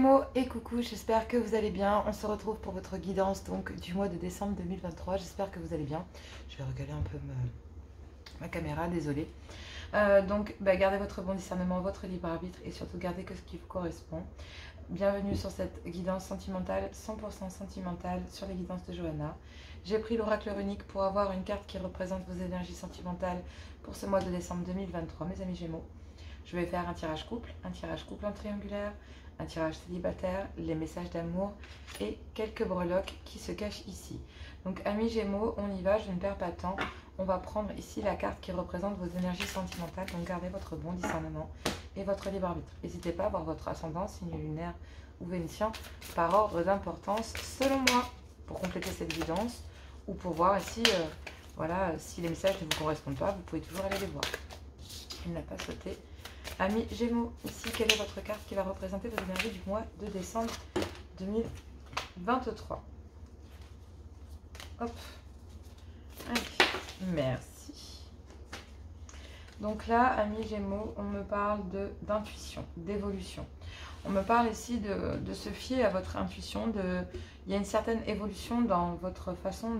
Gémeaux et coucou, j'espère que vous allez bien. On se retrouve pour votre guidance donc du mois de décembre 2023. J'espère que vous allez bien. Je vais recaler un peu ma caméra, désolée. Gardez votre bon discernement, votre libre arbitre et surtout gardez que ce qui vous correspond. Bienvenue sur cette guidance sentimentale, 100% sentimentale sur les guidances de Johanna. J'ai pris l'oracle runique pour avoir une carte qui représente vos énergies sentimentales pour ce mois de décembre 2023, mes amis Gémeaux. Je vais faire un tirage couple en triangulaire, un tirage célibataire, les messages d'amour et quelques breloques qui se cachent ici. Donc amis Gémeaux, on y va, je ne perds pas de temps. On va prendre ici la carte qui représente vos énergies sentimentales. Donc gardez votre bon discernement et votre libre arbitre. N'hésitez pas à voir votre ascendant, signe lunaire ou vénitien par ordre d'importance selon moi pour compléter cette guidance ou pour voir ici, si les messages ne vous correspondent pas, vous pouvez toujours aller les voir. Il n'a pas sauté. Amis Gémeaux, ici, quelle est votre carte qui va représenter vos énergies du mois de décembre 2023? Hop. Allez, merci. Donc là, amis Gémeaux, on me parle d'intuition, d'évolution. On me parle ici de se fier à votre intuition. Il y a une certaine évolution dans votre façon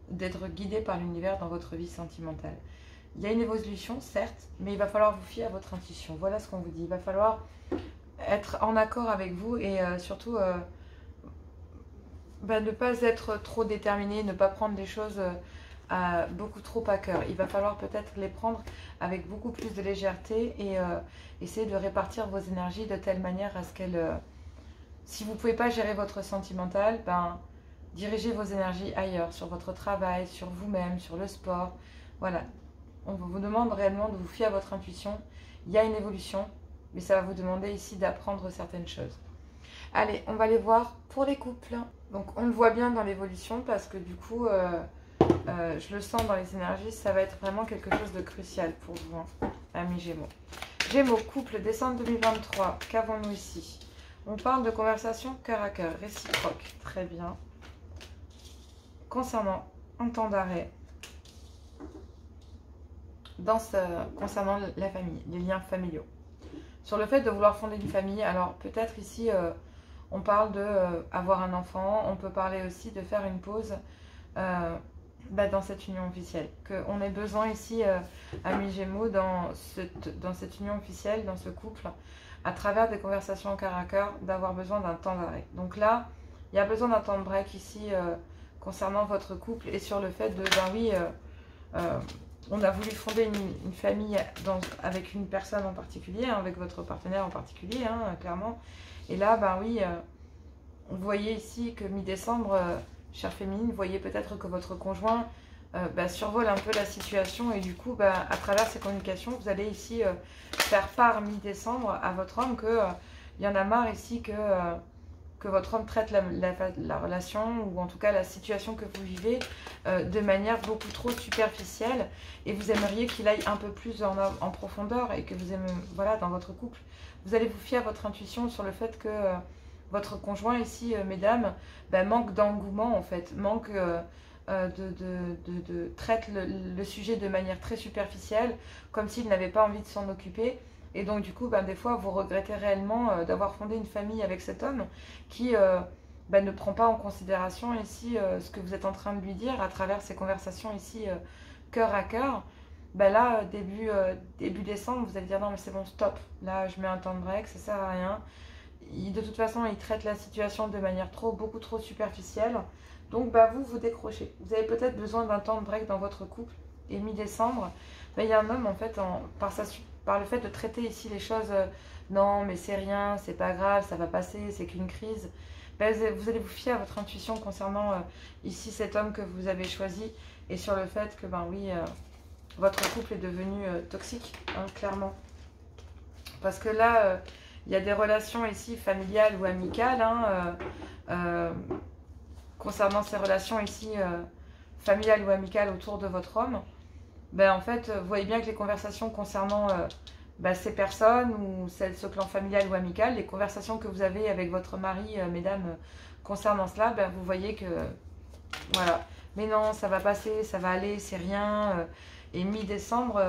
d'être guidé par l'univers dans votre vie sentimentale. Il y a une évolution, certes, mais il va falloir vous fier à votre intuition. Voilà ce qu'on vous dit. Il va falloir être en accord avec vous et surtout ne pas être trop déterminé, ne pas prendre les choses beaucoup trop à cœur. Il va falloir peut-être les prendre avec beaucoup plus de légèreté et essayer de répartir vos énergies de telle manière à ce qu'elles... si vous ne pouvez pas gérer votre sentimental, dirigez vos énergies ailleurs, sur votre travail, sur vous-même, sur le sport. Voilà. On vous demande réellement de vous fier à votre intuition. Il y a une évolution, mais ça va vous demander ici d'apprendre certaines choses. Allez, on va les voir pour les couples. Donc, on le voit bien dans l'évolution parce que du coup, je le sens dans les énergies, ça va être vraiment quelque chose de crucial pour vous, hein, amis Gémeaux. Gémeaux, couple, décembre 2023, qu'avons-nous ici? On parle de conversation cœur à cœur, réciproque, très bien. Concernant un temps d'arrêt, concernant la famille, les liens familiaux. Sur le fait de vouloir fonder une famille, alors peut-être ici, on parle d'avoir un enfant, on peut parler aussi de faire une pause dans cette union officielle. Qu'on ait besoin ici, amis Gémeaux, dans cette union officielle, dans ce couple, à travers des conversations cœur à cœur, d'avoir besoin d'un temps d'arrêt. Donc là, il y a besoin d'un temps de break ici, concernant votre couple et sur le fait de, on a voulu fonder une famille avec une personne en particulier, hein, avec votre partenaire en particulier, hein, clairement. Et là, vous voyez ici que mi-décembre, chère féminine, vous voyez peut-être que votre conjoint survole un peu la situation et du coup, à travers ces communications, vous allez ici faire part mi-décembre à votre homme qu'il y en a marre ici que votre homme traite la relation ou en tout cas la situation que vous vivez de manière beaucoup trop superficielle et vous aimeriez qu'il aille un peu plus en profondeur et que vous aimez, voilà, dans votre couple, vous allez vous fier à votre intuition sur le fait que votre conjoint ici, mesdames, manque d'engouement en fait, manque traite le sujet de manière très superficielle, comme s'il n'avait pas envie de s'en occuper. Et donc du coup, des fois, vous regrettez réellement d'avoir fondé une famille avec cet homme qui ne prend pas en considération ici ce que vous êtes en train de lui dire à travers ces conversations ici cœur à cœur. Là, début décembre, vous allez dire non mais c'est bon, stop. Là, je mets un temps de break, ça sert à rien. De toute façon, il traite la situation de manière beaucoup trop superficielle. Donc vous décrochez. Vous avez peut-être besoin d'un temps de break dans votre couple. Et mi-décembre, il y a un homme en fait, par le fait de traiter ici les choses, non mais c'est rien, c'est pas grave, ça va passer, c'est qu'une crise, vous allez vous fier à votre intuition concernant ici cet homme que vous avez choisi et sur le fait que votre couple est devenu toxique, hein, clairement. Parce que là, il y a des relations ici familiales ou amicales, hein, concernant ces relations ici familiales ou amicales autour de votre homme. En fait, vous voyez bien que les conversations concernant ces personnes ou ce clan familial ou amical, les conversations que vous avez avec votre mari, mesdames, concernant cela, vous voyez que, voilà, mais non, ça va passer, ça va aller, c'est rien. Et mi-décembre,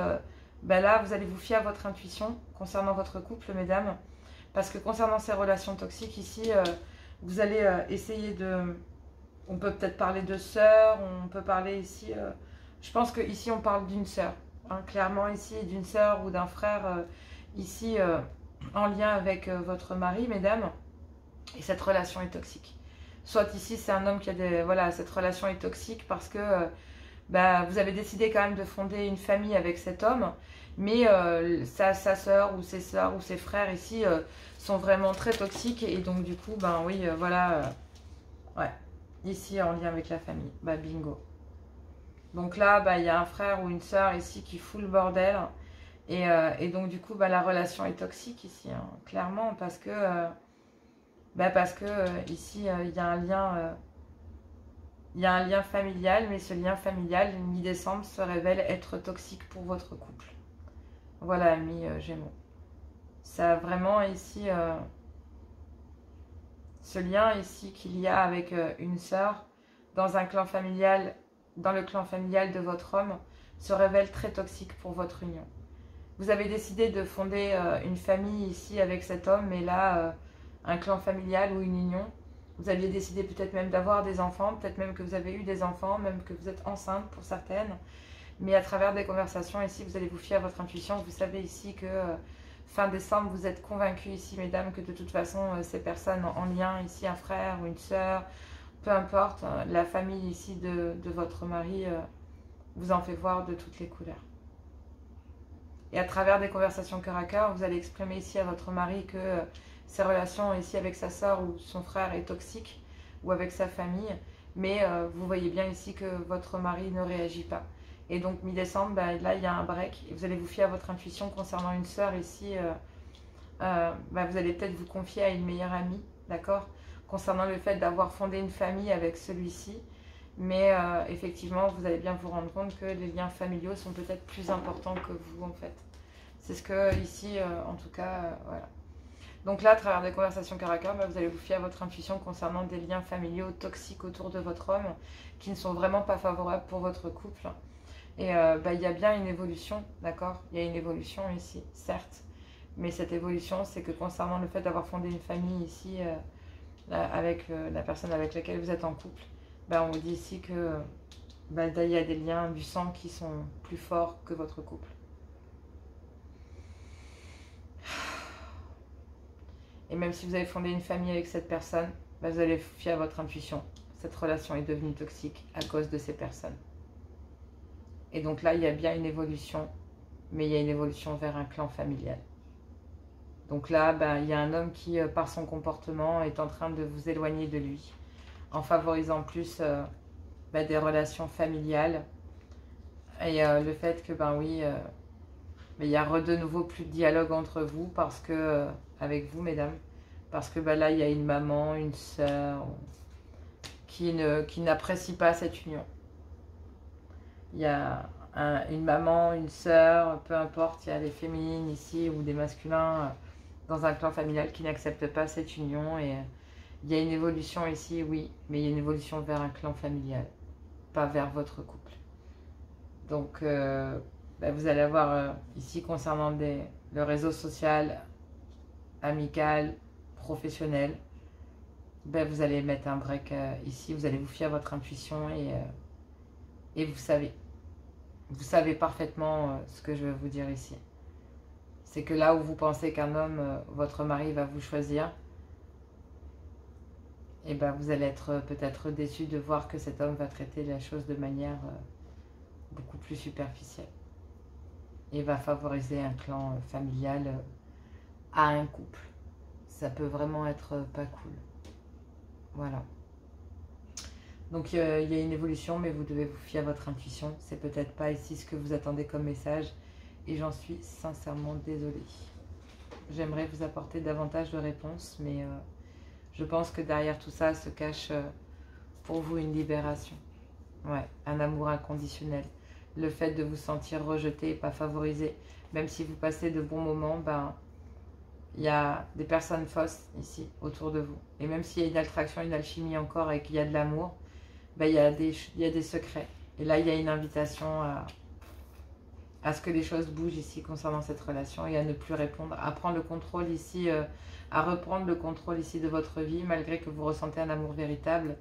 là, vous allez vous fier à votre intuition concernant votre couple, mesdames, Parce que concernant ces relations toxiques ici, vous allez essayer de... On peut peut-être parler de sœur, on peut parler ici... je pense qu'ici on parle d'une sœur. Hein, clairement ici, d'une sœur ou d'un frère ici en lien avec votre mari, mesdames. Et cette relation est toxique. Soit ici c'est un homme qui a des... Voilà, cette relation est toxique parce que vous avez décidé quand même de fonder une famille avec cet homme. Mais sa sœur ou ses frères ici sont vraiment très toxiques. Et donc du coup, oui, voilà. Ouais, ici en lien avec la famille. Bingo. Donc là, il y a un frère ou une sœur ici qui fout le bordel. Et donc du coup, la relation est toxique ici, hein, clairement, parce que ici, il y a un lien... il y a un lien familial, mais ce lien familial, mi-décembre, se révèle être toxique pour votre couple. Voilà, amis Gémeaux. Ça a vraiment ici... ce lien ici qu'il y a avec une sœur dans un clan familial, dans le clan familial de votre homme, se révèle très toxique pour votre union. Vous avez décidé de fonder une famille ici avec cet homme, mais là, un clan familial ou une union. Vous aviez décidé peut-être même d'avoir des enfants, peut-être même que vous avez eu des enfants, même que vous êtes enceinte pour certaines. Mais à travers des conversations ici, vous allez vous fier à votre intuition. Vous savez ici que fin décembre, vous êtes convaincus ici, mesdames, que de toute façon, ces personnes en lien, ici un frère ou une sœur, peu importe, la famille ici de votre mari vous en fait voir de toutes les couleurs. Et à travers des conversations cœur à cœur, vous allez exprimer ici à votre mari que ses relations ici avec sa sœur ou son frère est toxique, ou avec sa famille, mais vous voyez bien ici que votre mari ne réagit pas. Et donc mi-décembre, là il y a un break, et vous allez vous fier à votre intuition concernant une sœur ici, vous allez peut-être vous confier à une meilleure amie, d'accord, concernant le fait d'avoir fondé une famille avec celui-ci, mais effectivement vous allez bien vous rendre compte que les liens familiaux sont peut-être plus importants que vous en fait. C'est ce que ici, en tout cas, voilà. Donc là, à travers des conversations cœur à cœur, vous allez vous fier à votre intuition concernant des liens familiaux toxiques autour de votre homme qui ne sont vraiment pas favorables pour votre couple. Et il y a bien une évolution, d'accord? Il y a une évolution ici, certes. Mais cette évolution, c'est que concernant le fait d'avoir fondé une famille ici, avec la personne avec laquelle vous êtes en couple, on vous dit ici que il y a des liens du sang qui sont plus forts que votre couple. Et même si vous avez fondé une famille avec cette personne, vous allez vous fier à votre intuition. Cette relation est devenue toxique à cause de ces personnes. Et donc là, il y a bien une évolution, mais il y a une évolution vers un clan familial. Donc là, il y a un homme qui, par son comportement, est en train de vous éloigner de lui, en favorisant plus des relations familiales. Et le fait que, il y a de nouveau plus de dialogue entre vous, parce que, avec vous, mesdames, parce que là, il y a une maman, une sœur, qui n'apprécie pas cette union. Il y a une maman, une sœur, peu importe, il y a des féminines ici ou des masculins dans un clan familial qui n'acceptent pas cette union. Et il y a une évolution ici, oui, mais il y a une évolution vers un clan familial, pas vers votre couple. Donc, vous allez avoir ici, concernant le réseau social, amical, professionnel, vous allez mettre un break ici, vous allez vous fier à votre intuition et vous savez parfaitement ce que je veux vous dire ici. C'est que là où vous pensez qu'un homme, votre mari, va vous choisir, et vous allez être peut-être déçu de voir que cet homme va traiter la chose de manière beaucoup plus superficielle. Et va favoriser un clan familial à un couple. Ça peut vraiment être pas cool. Voilà. Donc il y a une évolution, mais vous devez vous fier à votre intuition. C'est peut-être pas ici ce que vous attendez comme message. Et j'en suis sincèrement désolée. J'aimerais vous apporter davantage de réponses, mais je pense que derrière tout ça se cache pour vous une libération. Ouais, un amour inconditionnel. Le fait de vous sentir rejeté et pas favorisé. Même si vous passez de bons moments, il y a des personnes fausses ici, autour de vous. Et même s'il y a une attraction, une alchimie encore et qu'il y a de l'amour, il y a des secrets. Et là, il y a une invitation à ce que les choses bougent ici concernant cette relation et à ne plus répondre, à prendre le contrôle ici à reprendre le contrôle ici de votre vie, malgré que vous ressentez un amour véritable.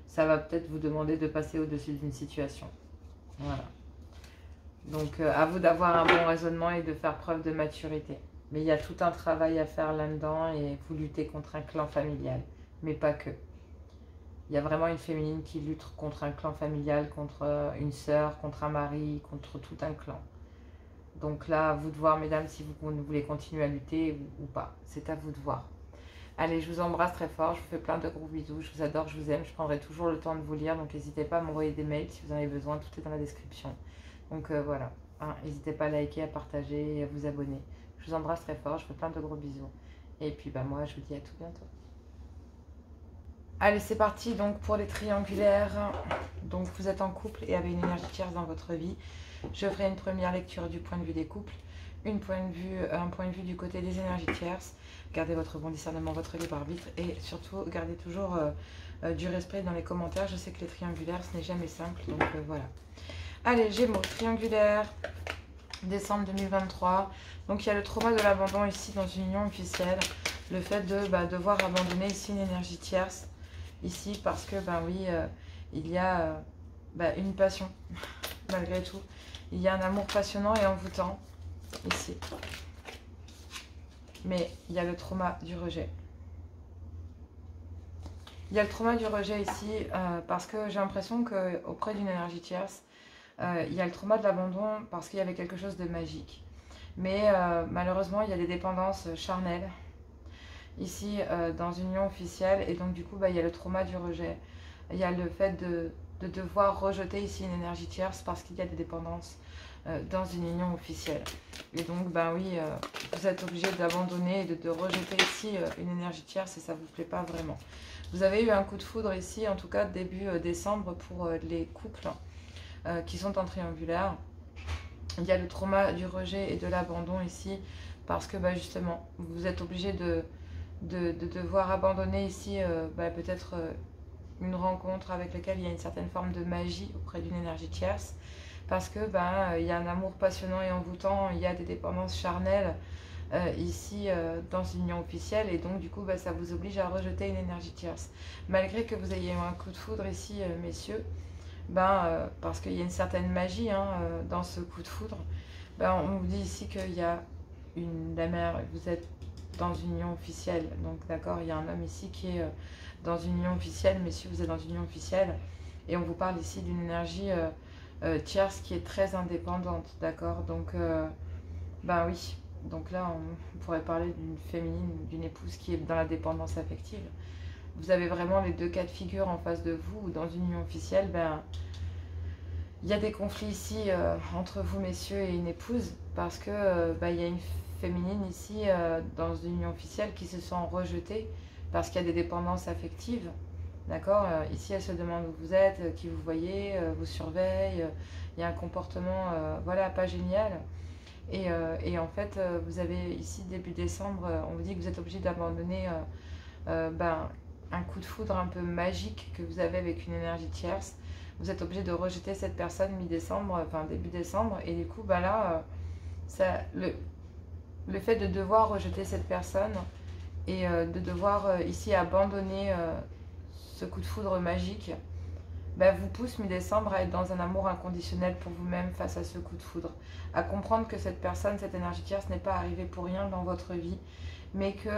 Ça va peut-être vous demander de passer au-dessus d'une situation. Voilà. Donc, à vous d'avoir un bon raisonnement et de faire preuve de maturité. Mais il y a tout un travail à faire là-dedans et vous luttez contre un clan familial. Mais pas que. Il y a vraiment une féminine qui lutte contre un clan familial, contre une sœur, contre un mari, contre tout un clan. Donc là, à vous de voir, mesdames, si vous voulez continuer à lutter ou pas. C'est à vous de voir. Allez, je vous embrasse très fort, je vous fais plein de gros bisous, je vous adore, je vous aime. Je prendrai toujours le temps de vous lire, donc n'hésitez pas à m'envoyer des mails si vous en avez besoin, tout est dans la description. Donc voilà, hein, n'hésitez pas à liker, à partager et à vous abonner. Je vous embrasse très fort, je vous fais plein de gros bisous. Et puis bah moi, je vous dis à tout bientôt. Allez, c'est parti donc pour les triangulaires. Donc vous êtes en couple et avez une énergie tierce dans votre vie. Je ferai une première lecture du point de vue des couples, un point de vue du côté des énergies tierces. Gardez votre bon discernement, votre libre arbitre et surtout gardez toujours du respect dans les commentaires. Je sais que les triangulaires, ce n'est jamais simple, donc voilà. Allez, Gémeaux, triangulaire, décembre 2023. Donc il y a le trauma de l'abandon ici dans une union officielle. Le fait de devoir abandonner ici une énergie tierce. Ici parce que, oui, il y a une passion, malgré tout. Il y a un amour passionnant et envoûtant, ici. Mais il y a le trauma du rejet. Il y a le trauma du rejet ici parce que j'ai l'impression qu'auprès d'une énergie tierce, il y a le trauma de l'abandon parce qu'il y avait quelque chose de magique. Mais malheureusement, il y a des dépendances charnelles ici dans une union officielle. Et donc du coup, il y a le trauma du rejet. Il y a le fait de devoir rejeter ici une énergie tierce parce qu'il y a des dépendances dans une union officielle. Et donc, oui, vous êtes obligé d'abandonner et de rejeter ici une énergie tierce et ça ne vous plaît pas vraiment. Vous avez eu un coup de foudre ici, en tout cas début décembre pour les couples qui sont en triangulaire. Il y a le trauma du rejet et de l'abandon ici parce que justement, vous êtes obligé de devoir abandonner ici peut-être une rencontre avec laquelle il y a une certaine forme de magie auprès d'une énergie tierce. Parce que il y a un amour passionnant et envoûtant, il y a des dépendances charnelles ici dans une union officielle et donc du coup ça vous oblige à rejeter une énergie tierce. Malgré que vous ayez eu un coup de foudre ici, messieurs, parce qu'il y a une certaine magie dans ce coup de foudre, on vous dit ici qu'il y a la mère, vous êtes dans une union officielle, donc d'accord, il y a un homme ici qui est dans une union officielle, messieurs, vous êtes dans une union officielle et on vous parle ici d'une énergie tierce qui est très indépendante, d'accord, donc oui, donc là on pourrait parler d'une féminine, d'une épouse qui est dans la dépendance affective. Vous avez vraiment les deux cas de figure en face de vous, ou dans une union officielle, il y a des conflits ici entre vous messieurs et une épouse, parce que il y a une féminine ici dans une union officielle qui se sent rejetée, parce qu'il y a des dépendances affectives. D'accord, ici elle se demande où vous êtes, qui vous voyez, vous surveille, il y a un comportement pas génial. Et en fait, vous avez ici début décembre, on vous dit que vous êtes obligé d'abandonner un coup de foudre un peu magique que vous avez avec une énergie tierce. Vous êtes obligé de rejeter cette personne mi-décembre, début décembre, et du coup le fait de devoir rejeter cette personne et de devoir ici abandonner ce coup de foudre magique, vous pousse mi-décembre à être dans un amour inconditionnel pour vous-même face à ce coup de foudre. À comprendre que cette personne, cette énergie tierce n'est pas arrivée pour rien dans votre vie, mais que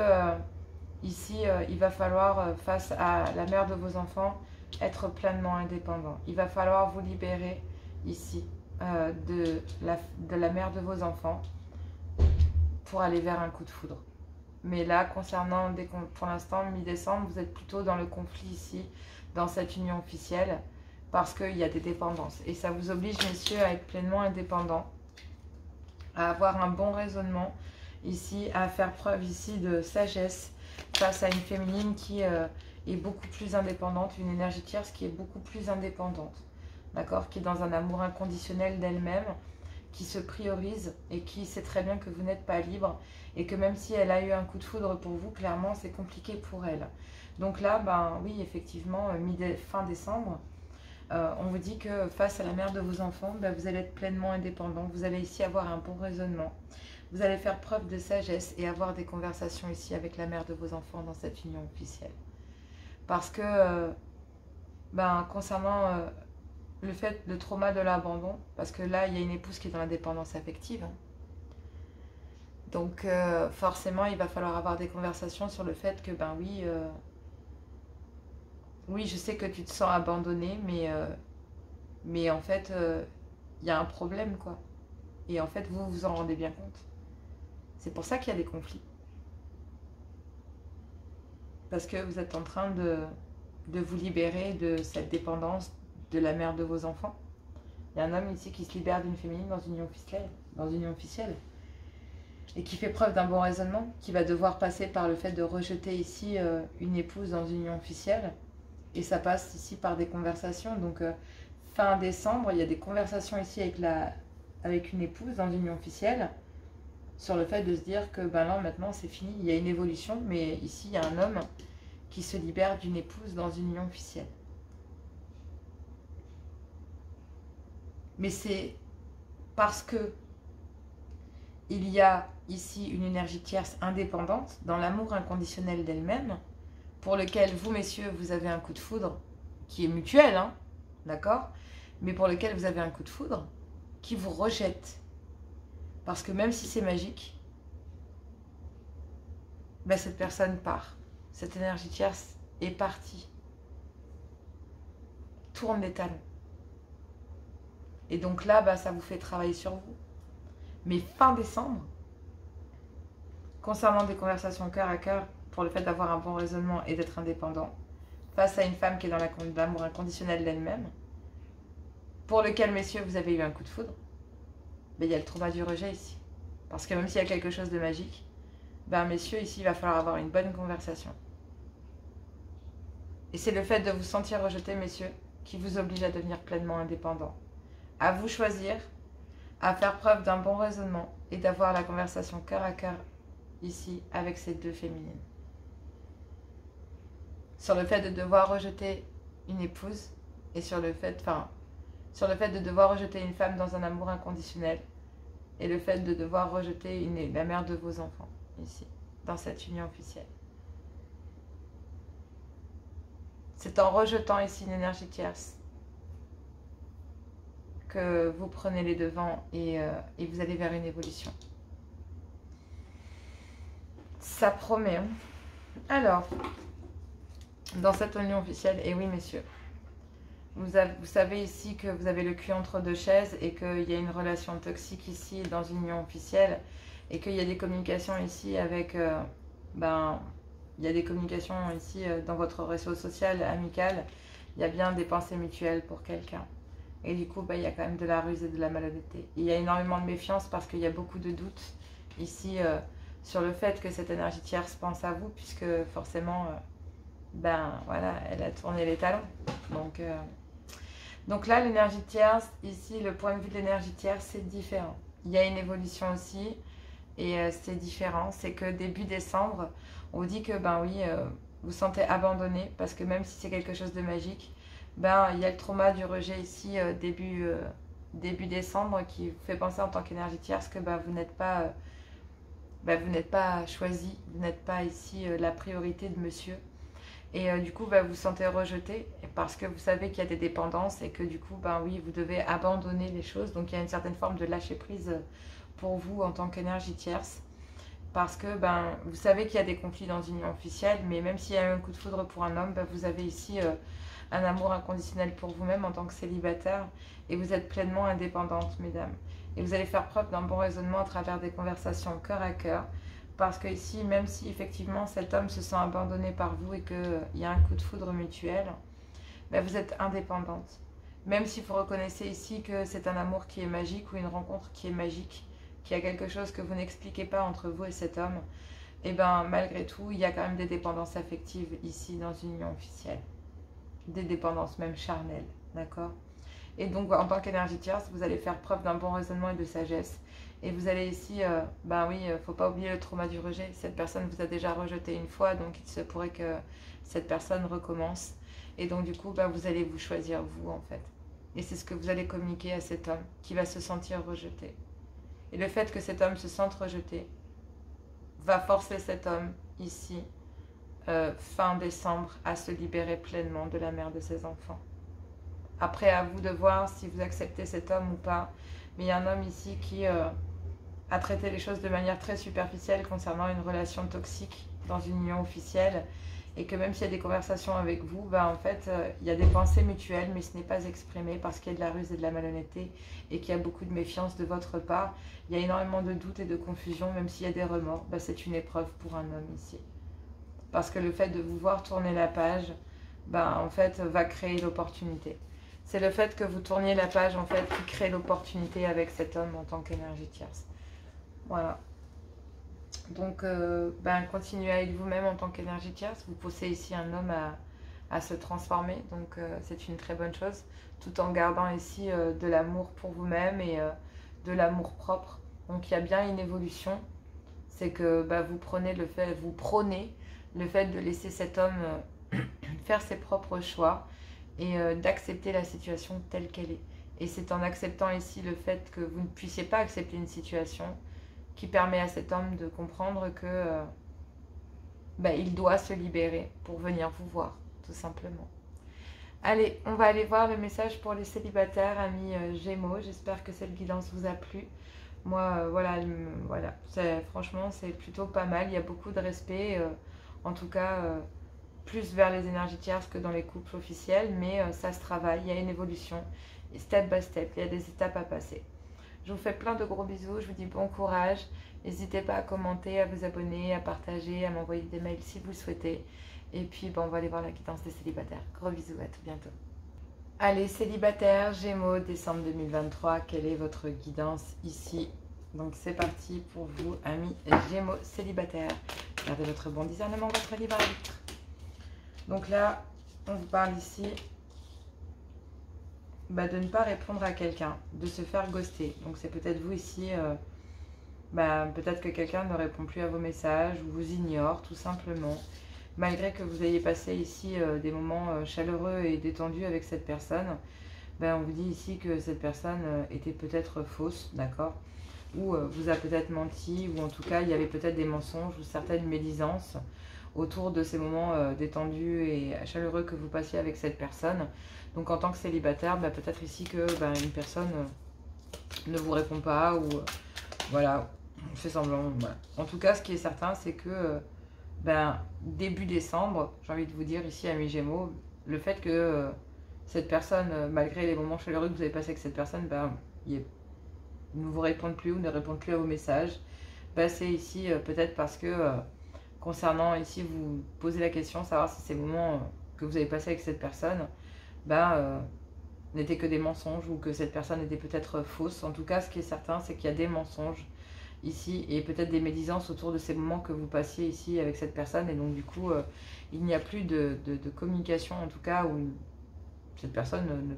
ici, il va falloir, face à la mère de vos enfants, être pleinement indépendant. Il va falloir vous libérer ici de la mère de vos enfants pour aller vers un coup de foudre. Mais là, concernant, pour l'instant, mi-décembre, vous êtes plutôt dans le conflit ici, dans cette union officielle, parce qu'il y a des dépendances. Et ça vous oblige, messieurs, à être pleinement indépendants, à avoir un bon raisonnement ici, à faire preuve ici de sagesse face à une féminine qui est beaucoup plus indépendante, une énergie tierce qui est beaucoup plus indépendante, d'accord, qui est dans un amour inconditionnel d'elle-même, qui se priorise et qui sait très bien que vous n'êtes pas libre et que même si elle a eu un coup de foudre pour vous, clairement c'est compliqué pour elle. Donc là, oui, effectivement, fin décembre, on vous dit que face à la mère de vos enfants, vous allez être pleinement indépendant, vous allez ici avoir un bon raisonnement, Vous allez faire preuve de sagesse et avoir des conversations ici avec la mère de vos enfants dans cette union officielle. Parce que, concernant le trauma de l'abandon, parce que là, il y a une épouse qui est dans la dépendance affective. Hein. Donc, forcément, il va falloir avoir des conversations sur le fait que, oui, je sais que tu te sens abandonné, mais en fait, il y a un problème, quoi. Et en fait, vous vous en rendez bien compte. C'est pour ça qu'il y a des conflits. Parce que vous êtes en train de vous libérer de cette dépendance de la mère de vos enfants. Il y a un homme ici qui se libère d'une féminine dans une union officielle. Et qui fait preuve d'un bon raisonnement, qui va devoir passer par le fait de rejeter ici une épouse dans une union officielle. Et ça passe ici par des conversations. Donc, fin décembre, il y a des conversations ici avec une épouse dans une union officielle sur le fait de se dire que là, maintenant, c'est fini. Il y a une évolution, mais ici, il y a un homme qui se libère d'une épouse dans une union officielle. Mais c'est parce que il y a ici une énergie tierce indépendante dans l'amour inconditionnel d'elle-même, pour lequel vous, messieurs, vous avez un coup de foudre qui est mutuel, hein, d'accord, mais pour lequel vous avez un coup de foudre qui vous rejette. Parce que même si c'est magique, cette personne part. Cette énergie tierce est partie. Tourne les talons. Et donc là, ça vous fait travailler sur vous. Mais fin décembre, concernant des conversations cœur à cœur, pour le fait d'avoir un bon raisonnement et d'être indépendant, face à une femme qui est dans l'amour inconditionnel d'elle-même, pour lequel, messieurs, vous avez eu un coup de foudre, il y a le trauma du rejet ici. Parce que même s'il y a quelque chose de magique, messieurs, ici, il va falloir avoir une bonne conversation. Et c'est le fait de vous sentir rejeté, messieurs, qui vous oblige à devenir pleinement indépendant. À vous choisir, à faire preuve d'un bon raisonnement et d'avoir la conversation cœur à cœur ici avec ces deux féminines. Sur le fait de devoir rejeter une épouse et sur le fait de devoir rejeter une femme dans un amour inconditionnel et le fait de devoir rejeter la mère de vos enfants ici, dans cette union officielle. C'est en rejetant ici une énergie tierce que vous prenez les devants et vous allez vers une évolution. Ça promet. Hein. Alors, dans cette union officielle, et oui messieurs, vous savez ici que vous avez le cul entre deux chaises et qu'il y a une relation toxique ici dans une union officielle et qu'il y a des communications ici avec... il y a des communications ici dans votre réseau social, amical. Il y a bien des pensées mutuelles pour quelqu'un. Et du coup, il y a quand même de la ruse et de la malhonnêteté. Et il y a énormément de méfiance parce qu'il y a beaucoup de doutes ici sur le fait que cette énergie tierce pense à vous, puisque forcément, elle a tourné les talons. Donc là, l'énergie tierce, ici, le point de vue de l'énergie tierce, c'est différent. Il y a une évolution aussi, et c'est différent. C'est que début décembre, on vous dit que, vous sentez abandonné, parce que même si c'est quelque chose de magique, il y a le trauma du rejet ici, début décembre, qui vous fait penser en tant qu'énergie tierce que vous n'êtes pas... vous n'êtes pas choisi, vous n'êtes pas ici la priorité de monsieur. Et du coup, vous vous sentez rejeté parce que vous savez qu'il y a des dépendances et que du coup, vous devez abandonner les choses. Donc, il y a une certaine forme de lâcher prise pour vous en tant qu'énergie tierce. Parce que vous savez qu'il y a des conflits dans une union officielle, mais même s'il y a eu un coup de foudre pour un homme, vous avez ici un amour inconditionnel pour vous-même en tant que célibataire et vous êtes pleinement indépendante, mesdames. Et vous allez faire preuve d'un bon raisonnement à travers des conversations cœur à cœur. Parce que ici, même si effectivement cet homme se sent abandonné par vous et qu'il y a un coup de foudre mutuel, vous êtes indépendante. Même si vous reconnaissez ici que c'est un amour qui est magique ou une rencontre qui est magique, qu'il y a quelque chose que vous n'expliquez pas entre vous et cet homme, malgré tout, il y a quand même des dépendances affectives ici dans une union officielle. Des dépendances même charnelles, d'accord ? Et donc, en tant qu'énergie tierce, vous allez faire preuve d'un bon raisonnement et de sagesse. Et vous allez ici, faut pas oublier le trauma du rejet. Cette personne vous a déjà rejeté une fois, donc il se pourrait que cette personne recommence. Et donc, du coup, vous allez vous choisir, vous, en fait. Et c'est ce que vous allez communiquer à cet homme qui va se sentir rejeté. Et le fait que cet homme se sente rejeté va forcer cet homme ici, fin décembre, à se libérer pleinement de la mère de ses enfants. Après, à vous de voir si vous acceptez cet homme ou pas. Mais il y a un homme ici qui a traité les choses de manière très superficielle concernant une relation toxique dans une union officielle. Et que même s'il y a des conversations avec vous, en fait, il y a des pensées mutuelles, mais ce n'est pas exprimé parce qu'il y a de la ruse et de la malhonnêteté et qu'il y a beaucoup de méfiance de votre part. Il y a énormément de doutes et de confusion, même s'il y a des remords. C'est une épreuve pour un homme ici. Parce que le fait de vous voir tourner la page, en fait, va créer l'opportunité. C'est le fait que vous tourniez la page, en fait, qui crée l'opportunité avec cet homme en tant qu'énergie tierce. Voilà. Donc, continuez à être vous-même en tant qu'énergie tierce. Vous poussez ici un homme à se transformer. Donc, c'est une très bonne chose. Tout en gardant ici de l'amour pour vous-même et de l'amour propre. Donc, il y a bien une évolution. C'est que vous prônez le fait de laisser cet homme faire ses propres choix et d'accepter la situation telle qu'elle est. Et c'est en acceptant ici le fait que vous ne puissiez pas accepter une situation qui permet à cet homme de comprendre que il doit se libérer pour venir vous voir, tout simplement. Allez, on va aller voir le message pour les célibataires, amis Gémeaux. J'espère que cette guidance vous a plu. Moi, voilà, franchement, c'est plutôt pas mal. Il y a beaucoup de respect, en tout cas, plus vers les énergies tierces que dans les couples officiels, mais ça se travaille, il y a une évolution, step by step, il y a des étapes à passer. Je vous fais plein de gros bisous, je vous dis bon courage. N'hésitez pas à commenter, à vous abonner, à partager, à m'envoyer des mails si vous le souhaitez. Et puis, on va aller voir la guidance des célibataires. Gros bisous, à tout bientôt. Allez, célibataires, Gémeaux, décembre 2023, quelle est votre guidance ici? Donc, c'est parti pour vous, amis Gémeaux célibataires. Gardez votre bon discernement, votre libre arbitre. Donc là, on vous parle ici de ne pas répondre à quelqu'un, de se faire ghoster. Donc c'est peut-être vous ici, peut-être que quelqu'un ne répond plus à vos messages ou vous ignore tout simplement. Malgré que vous ayez passé ici des moments chaleureux et détendus avec cette personne, on vous dit ici que cette personne était peut-être fausse, d'accord? Ou vous a peut-être menti, ou en tout cas il y avait peut-être des mensonges ou certaines médisances autour de ces moments détendus et chaleureux que vous passiez avec cette personne. Donc en tant que célibataire, peut-être ici que une personne ne vous répond pas ou voilà, fait semblant. Voilà. En tout cas, ce qui est certain, c'est que début décembre, j'ai envie de vous dire ici, amis Gémeaux, le fait que cette personne, malgré les moments chaleureux que vous avez passés avec cette personne, ne vous répondent plus ou ne répondent plus à vos messages, c'est ici peut-être parce que concernant ici, vous posez la question, savoir si ces moments que vous avez passés avec cette personne n'étaient que des mensonges ou que cette personne était peut-être fausse. En tout cas, ce qui est certain, c'est qu'il y a des mensonges ici et peut-être des médisances autour de ces moments que vous passiez ici avec cette personne. Et donc, du coup, il n'y a plus de communication, en tout cas, où cette personne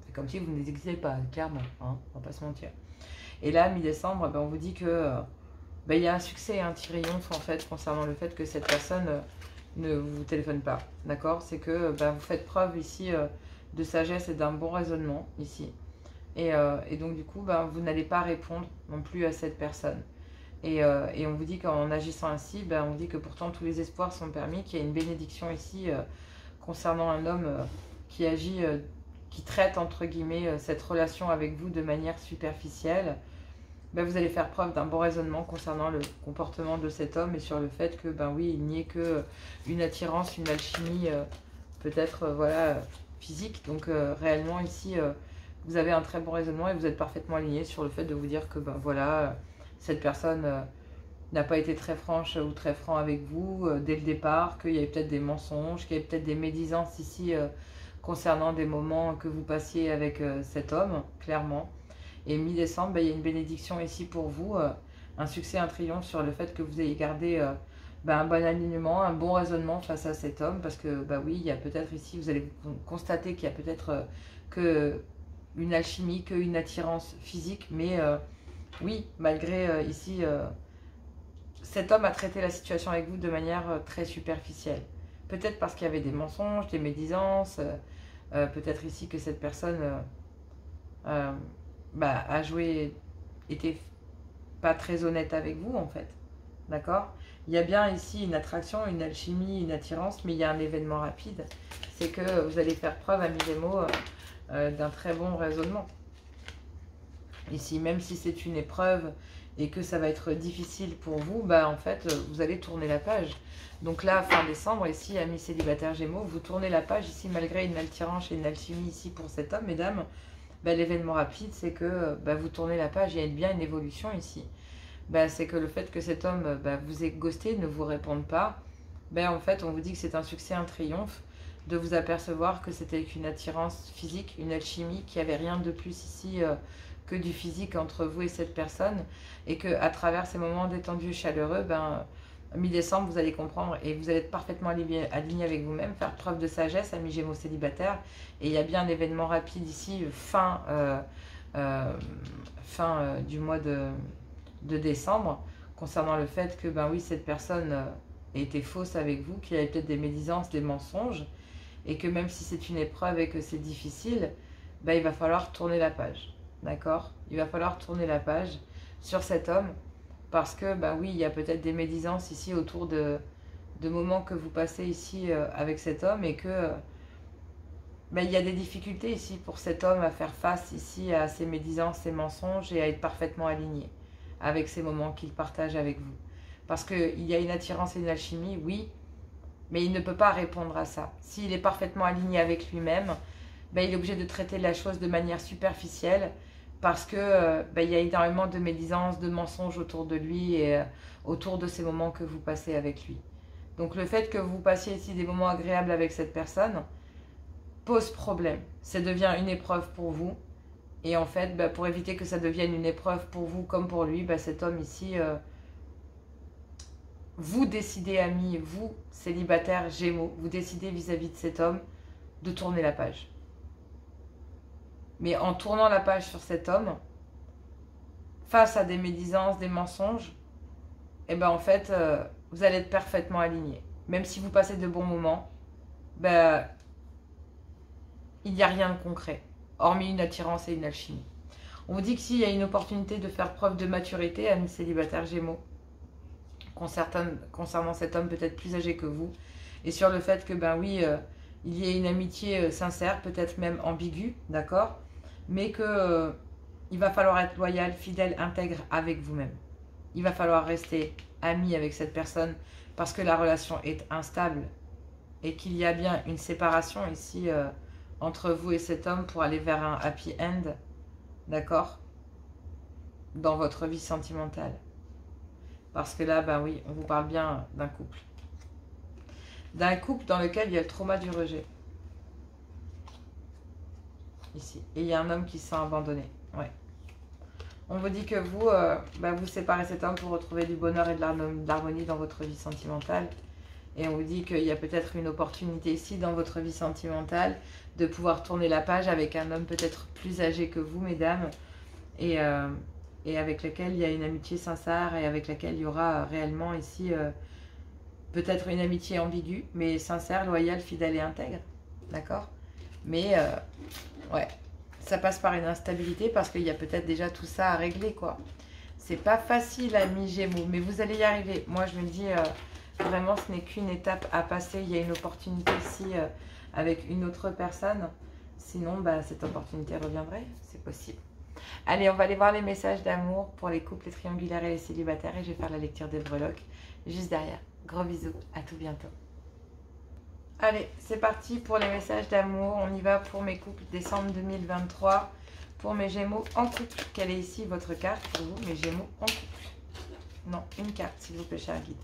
c'est comme si vous n'existez pas, clairement, hein, on va pas se mentir. Et là, mi-décembre, on vous dit que il y a un succès et un triomphe en fait concernant le fait que cette personne ne vous téléphone pas, d'accord? C'est que vous faites preuve ici de sagesse et d'un bon raisonnement ici. Et donc du coup, vous n'allez pas répondre non plus à cette personne. Et on vous dit qu'en agissant ainsi, on vous dit que pourtant tous les espoirs sont permis, qu'il y a une bénédiction ici concernant un homme qui agit, qui traite entre guillemets cette relation avec vous de manière superficielle. Vous allez faire preuve d'un bon raisonnement concernant le comportement de cet homme et sur le fait que, oui, il n'y ait que une attirance, une alchimie, peut-être, physique. Donc, réellement, ici, vous avez un très bon raisonnement et vous êtes parfaitement aligné sur le fait de vous dire que, cette personne n'a pas été très franche ou très franc avec vous dès le départ, qu'il y avait peut-être des mensonges, qu'il y avait peut-être des médisances ici concernant des moments que vous passiez avec cet homme, clairement. Et mi-décembre, il y a une bénédiction ici pour vous, un succès, un triomphe sur le fait que vous ayez gardé un bon alignement, un bon raisonnement face à cet homme. Parce que, oui, il y a peut-être ici, vous allez constater qu'il y a peut-être que une alchimie, qu'une attirance physique. Mais oui, malgré ici, cet homme a traité la situation avec vous de manière très superficielle. Peut-être parce qu'il y avait des mensonges, des médisances, peut-être ici que cette personne... a joué, était pas très honnête avec vous en fait. D'accord? Il y a bien ici une attraction, une alchimie, une attirance, mais il y a un événement rapide. C'est que vous allez faire preuve, amis Gémeaux, d'un très bon raisonnement. Ici, même si c'est une épreuve et que ça va être difficile pour vous, bah en fait, vous allez tourner la page. Donc là, fin décembre, ici, amis célibataires Gémeaux, vous tournez la page ici, malgré une attirance et une alchimie ici pour cet homme, mesdames. Bah, l'événement rapide, c'est que bah, vous tournez la page, il y a bien une évolution ici. Bah, c'est que le fait que cet homme bah, vous ait ghosté, ne vous réponde pas, bah, en fait, on vous dit que c'est un succès, un triomphe, de vous apercevoir que c'était qu'une attirance physique, une alchimie, qu'il n'y avait rien de plus ici que du physique entre vous et cette personne, et que à travers ces moments détendus, chaleureux, ben, mi-décembre, vous allez comprendre et vous allez être parfaitement aligné avec vous-même, faire preuve de sagesse, amis Gémeaux célibataires, et il y a bien un événement rapide ici, fin du mois de décembre, concernant le fait que, ben oui, cette personne était fausse avec vous, qu'il y avait peut-être des médisances, des mensonges, et que même si c'est une épreuve et que c'est difficile, ben, il va falloir tourner la page. D'accord? Il va falloir tourner la page sur cet homme, parce que, ben oui, il y a peut-être des médisances ici autour de moments que vous passez ici avec cet homme, et que ben, il y a des difficultés ici pour cet homme à faire face ici à ces médisances, ces mensonges, et à être parfaitement aligné avec ces moments qu'il partage avec vous. Parce qu'il y a une attirance et une alchimie, oui, mais il ne peut pas répondre à ça. S'il est parfaitement aligné avec lui-même, ben, il est obligé de traiter la chose de manière superficielle, parce que ben, il y a énormément de médisances, de mensonges autour de lui et autour de ces moments que vous passez avec lui. Donc le fait que vous passiez ici des moments agréables avec cette personne pose problème. Ça devient une épreuve pour vous. Et en fait, ben, pour éviter que ça devienne une épreuve pour vous comme pour lui, ben, cet homme ici, vous décidez, amis, vous, célibataires Gémeaux, vous décidez vis-à-vis de cet homme de tourner la page. Mais en tournant la page sur cet homme, face à des médisances, des mensonges, et ben en fait, vous allez être parfaitement aligné. Même si vous passez de bons moments, ben, il n'y a rien de concret, hormis une attirance et une alchimie. On vous dit que s'il y a une opportunité de faire preuve de maturité, amis célibataires Gémeaux, concernant cet homme peut-être plus âgé que vous, et sur le fait que, ben oui, il y ait une amitié sincère, peut-être même ambiguë, d'accord, mais que il va falloir être loyal, fidèle, intègre avec vous-même. Il va falloir rester ami avec cette personne parce que la relation est instable et qu'il y a bien une séparation ici entre vous et cet homme pour aller vers un happy end, d'accord, dans votre vie sentimentale. Parce que là, ben oui, on vous parle bien d'un couple. D'un couple dans lequel il y a le trauma du rejet. Ici. Et il y a un homme qui se sent abandonné. Ouais. On vous dit que vous, vous séparez cet homme pour retrouver du bonheur et de l'harmonie dans votre vie sentimentale. Et on vous dit qu'il y a peut-être une opportunité ici dans votre vie sentimentale de pouvoir tourner la page avec un homme peut-être plus âgé que vous, mesdames. Et avec lequel il y a une amitié sincère et avec laquelle il y aura réellement ici peut-être une amitié ambiguë, mais sincère, loyale, fidèle et intègre. D'accord? Mais ouais, ça passe par une instabilité parce qu'il y a peut-être déjà tout ça à régler, quoi. C'est pas facile, amis Gémeaux, mais vous allez y arriver. Moi, je me dis, vraiment, ce n'est qu'une étape à passer. Il y a une opportunité ici avec une autre personne. Sinon, cette opportunité reviendrait. C'est possible. Allez, on va aller voir les messages d'amour pour les couples, les triangulaires et les célibataires. Et je vais faire la lecture des breloques juste derrière. Gros bisous, à tout bientôt. Allez, c'est parti pour les messages d'amour. On y va pour mes couples décembre 2023. Pour mes Gémeaux en couple. Quelle est ici votre carte pour vous, mes Gémeaux en couple? Non, une carte, s'il vous plaît, cher guide.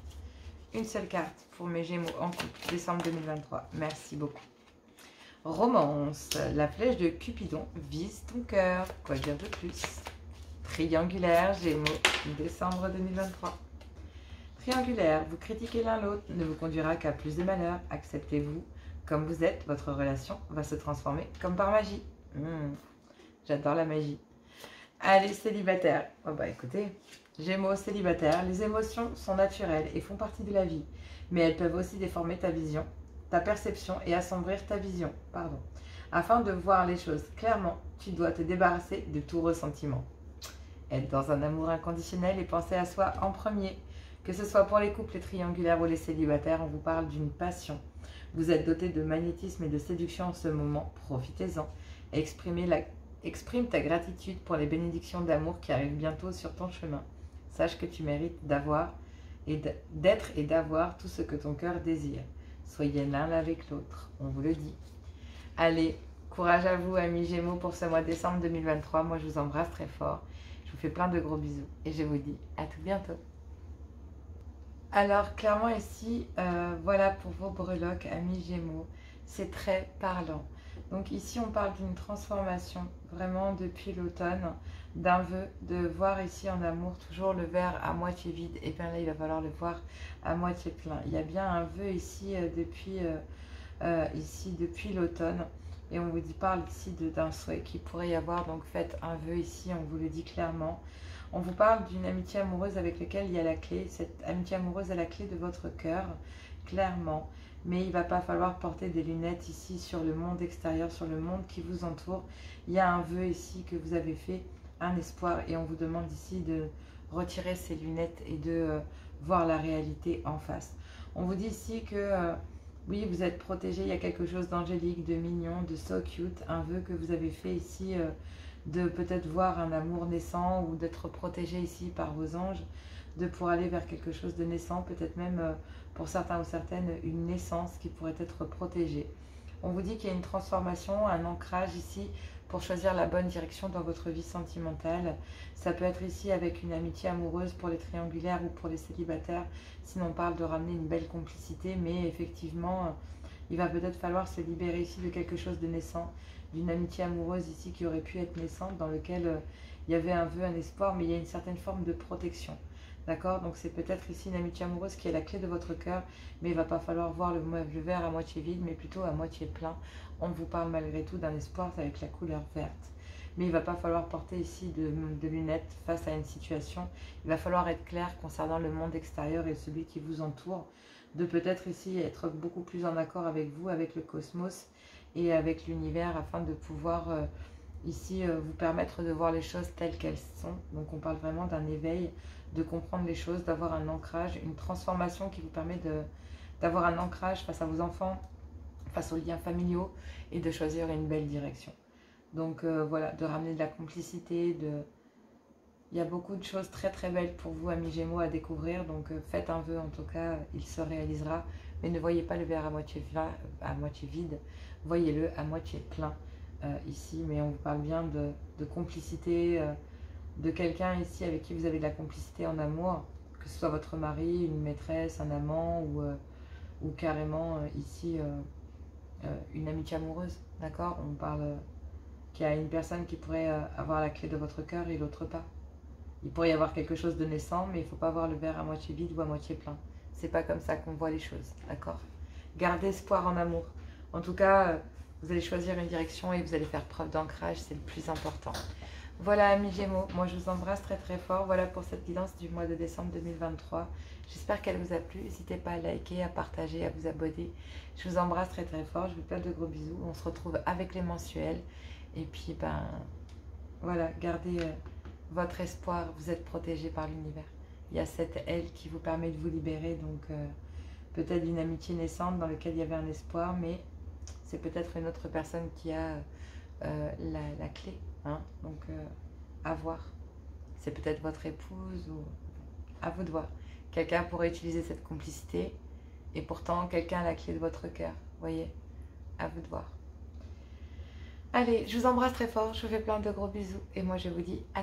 Une seule carte pour mes Gémeaux en couple, décembre 2023. Merci beaucoup. Romance. La flèche de Cupidon vise ton cœur. Quoi dire de plus? Triangulaire, Gémeaux, décembre 2023. Triangulaire, vous critiquez l'un l'autre ne vous conduira qu'à plus de malheur. Acceptez-vous comme vous êtes. Votre relation va se transformer comme par magie. J'adore la magie. Allez, célibataire. Oh bah écoutez, Gémeaux célibataire, les émotions sont naturelles et font partie de la vie. Mais elles peuvent aussi déformer ta vision, ta perception et assombrir ta vision. Afin de voir les choses clairement, tu dois te débarrasser de tout ressentiment. être dans un amour inconditionnel et penser à soi en premier. Que ce soit pour les couples, les triangulaires ou les célibataires, on vous parle d'une passion. Vous êtes doté de magnétisme et de séduction en ce moment, profitez-en. Exprime ta gratitude pour les bénédictions d'amour qui arrivent bientôt sur ton chemin. Sache que tu mérites d'être et d'avoir tout ce que ton cœur désire. Soyez l'un avec l'autre, on vous le dit. Allez, courage à vous, amis Gémeaux, pour ce mois de décembre 2023. Moi, je vous embrasse très fort. Je vous fais plein de gros bisous et je vous dis à tout bientôt. Alors, clairement ici, voilà pour vos breloques, amis Gémeaux. C'est très parlant. Donc ici, on parle d'une transformation, vraiment depuis l'automne, d'un vœu, de voir ici en amour toujours le verre à moitié vide. Et bien là, il va falloir le voir à moitié plein. Il y a bien un vœu ici depuis l'automne. Et on vous parle ici d'un souhait qu'il pourrait y avoir. Donc faites un vœu ici, on vous le dit clairement. On vous parle d'une amitié amoureuse avec laquelle il y a la clé. Cette amitié amoureuse a la clé de votre cœur, clairement. Mais il ne va pas falloir porter des lunettes ici sur le monde extérieur, sur le monde qui vous entoure. Il y a un vœu ici que vous avez fait, un espoir. Et on vous demande ici de retirer ces lunettes et de voir la réalité en face. On vous dit ici que... oui, vous êtes protégé, il y a quelque chose d'angélique, de mignon, de so cute, un vœu que vous avez fait ici, de peut-être voir un amour naissant ou d'être protégé ici par vos anges, de pouvoir aller vers quelque chose de naissant, peut-être même pour certains ou certaines une naissance qui pourrait être protégée. On vous dit qu'il y a une transformation, un ancrage ici pour choisir la bonne direction dans votre vie sentimentale. Ça peut être ici avec une amitié amoureuse pour les triangulaires ou pour les célibataires. Sinon, on parle de ramener une belle complicité, mais effectivement, il va peut-être falloir se libérer ici de quelque chose de naissant, d'une amitié amoureuse ici qui aurait pu être naissante, dans lequel il y avait un vœu, un espoir, mais il y a une certaine forme de protection. D'accord? Donc c'est peut-être ici une amitié amoureuse qui est la clé de votre cœur, mais il ne va pas falloir voir le verre à moitié vide, mais plutôt à moitié plein. On vous parle malgré tout d'un espoir avec la couleur verte. Mais il ne va pas falloir porter ici de lunettes face à une situation. Il va falloir être clair concernant le monde extérieur et celui qui vous entoure, de peut-être ici être beaucoup plus en accord avec vous, avec le cosmos et avec l'univers, afin de pouvoir ici vous permettre de voir les choses telles qu'elles sont. Donc on parle vraiment d'un éveil, de comprendre les choses, d'avoir un ancrage, une transformation qui vous permet d'avoir un ancrage face à vos enfants, face aux liens familiaux et de choisir une belle direction. Donc voilà, de ramener de la complicité, il y a beaucoup de choses très très belles pour vous, amis Gémeaux, à découvrir. Donc faites un vœu, en tout cas, il se réalisera. Mais ne voyez pas le verre à moitié vide, voyez-le à moitié plein ici. Mais on vous parle bien de complicité, de quelqu'un ici avec qui vous avez de la complicité en amour, que ce soit votre mari, une maîtresse, un amant ou carrément ici une amitié amoureuse. D'accord? On parle qu'il y a une personne qui pourrait avoir la clé de votre cœur et l'autre pas. Il pourrait y avoir quelque chose de naissant, mais il ne faut pas voir le verre à moitié vide ou à moitié plein. C'est pas comme ça qu'on voit les choses, d'accord? Gardez espoir en amour. En tout cas, vous allez choisir une direction et vous allez faire preuve d'ancrage, c'est le plus important. Voilà, amis Gémeaux, moi je vous embrasse très très fort. Voilà pour cette guidance du mois de décembre 2023. J'espère qu'elle vous a plu. N'hésitez pas à liker, à partager, à vous abonner. Je vous embrasse très très fort. Je vous fais plein de gros bisous. On se retrouve avec les mensuels. Et puis, voilà, gardez votre espoir. Vous êtes protégé par l'univers. Il y a cette aile qui vous permet de vous libérer. Donc, peut-être d'une amitié naissante dans laquelle il y avait un espoir, mais c'est peut-être une autre personne qui a la clé. Hein, donc, à voir. C'est peut-être votre épouse ou à vous de voir. Quelqu'un pourrait utiliser cette complicité et pourtant quelqu'un a la clé de votre cœur. Voyez, à vous de voir. Allez, je vous embrasse très fort, je vous fais plein de gros bisous et moi je vous dis à